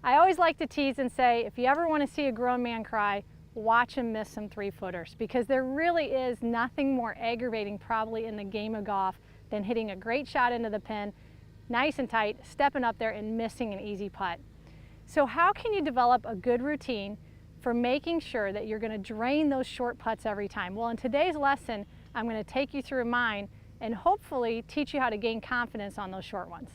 I always like to tease and say, if you ever want to see a grown man cry, watch him miss some 3-footers, because there really is nothing more aggravating probably in the game of golf than hitting a great shot into the pin, nice and tight, stepping up there and missing an easy putt. So how can you develop a good routine for making sure that you're going to drain those short putts every time? Well, in today's lesson, I'm going to take you through mine and hopefully teach you how to gain confidence on those short ones.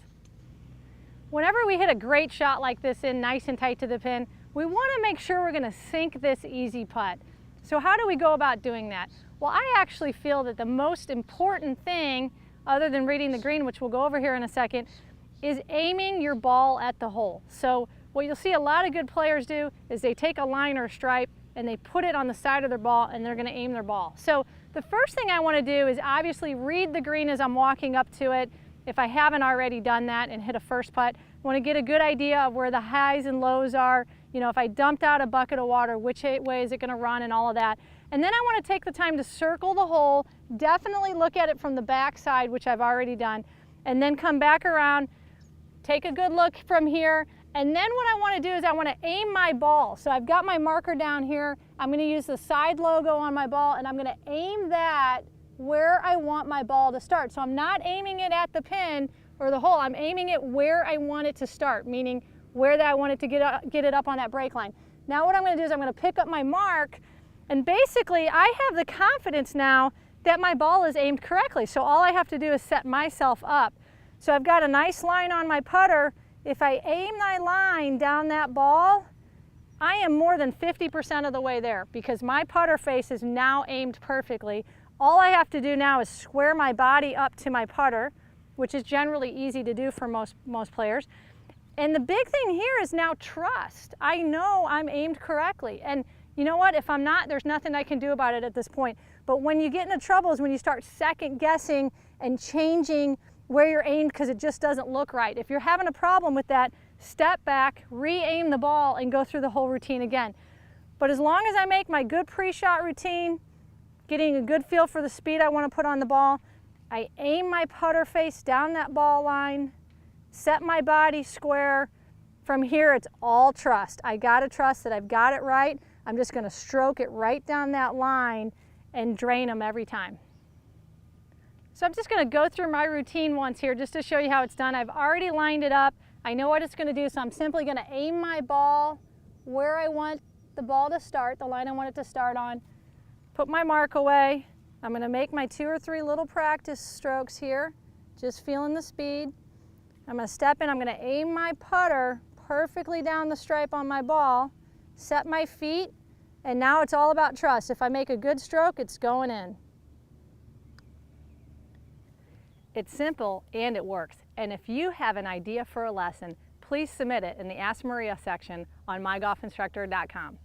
Whenever we hit a great shot like this in nice and tight to the pin, we want to make sure we're going to sink this easy putt. So how do we go about doing that? Well, I actually feel that the most important thing, other than reading the green, which we'll go over here in a second, is aiming your ball at the hole. So what you'll see a lot of good players do is they take a line or a stripe and they put it on the side of their ball and they're going to aim their ball. So the first thing I want to do is obviously read the green as I'm walking up to it. If I haven't already done that and hit a first putt, I want to get a good idea of where the highs and lows are. You know, if I dumped out a bucket of water, which way is it going to run and all of that. And then I want to take the time to circle the hole, definitely look at it from the back side, which I've already done, and then come back around, take a good look from here. And then what I want to do is I want to aim my ball. So I've got my marker down here. I'm going to use the side logo on my ball and I'm going to aim that where I want my ball to start. So I'm not aiming it at the pin or the hole. I'm aiming it where I want it to start, meaning where that I want it to get it up on that break line. Now what I'm going to do is I'm going to pick up my mark, and basically I have the confidence now that my ball is aimed correctly. So all I have to do is set myself up. So I've got a nice line on my putter. If I aim my line down that ball, I am more than 50% of the way there because my putter face is now aimed perfectly. All I have to do now is square my body up to my putter, which is generally easy to do for most players. And the big thing here is now trust. I know I'm aimed correctly. And you know what? If I'm not, there's nothing I can do about it at this point. But when you get into trouble is when you start second guessing and changing where you're aimed because it just doesn't look right. If you're having a problem with that, step back, re-aim the ball, and go through the whole routine again. But as long as I make my good pre-shot routine, getting a good feel for the speed I want to put on the ball, I aim my putter face down that ball line, set my body square. From here, it's all trust. I got to trust that I've got it right. I'm just going to stroke it right down that line and drain them every time. So I'm just going to go through my routine once here just to show you how it's done. I've already lined it up. I know what it's going to do, so I'm simply going to aim my ball where I want the ball to start, the line I want it to start on, put my mark away. I'm going to make my 2 or 3 little practice strokes here, just feeling the speed. I'm going to step in, I'm going to aim my putter perfectly down the stripe on my ball, set my feet, and now it's all about trust. If I make a good stroke, it's going in. It's simple and it works. And if you have an idea for a lesson, please submit it in the Ask Maria section on mygolfinstructor.com.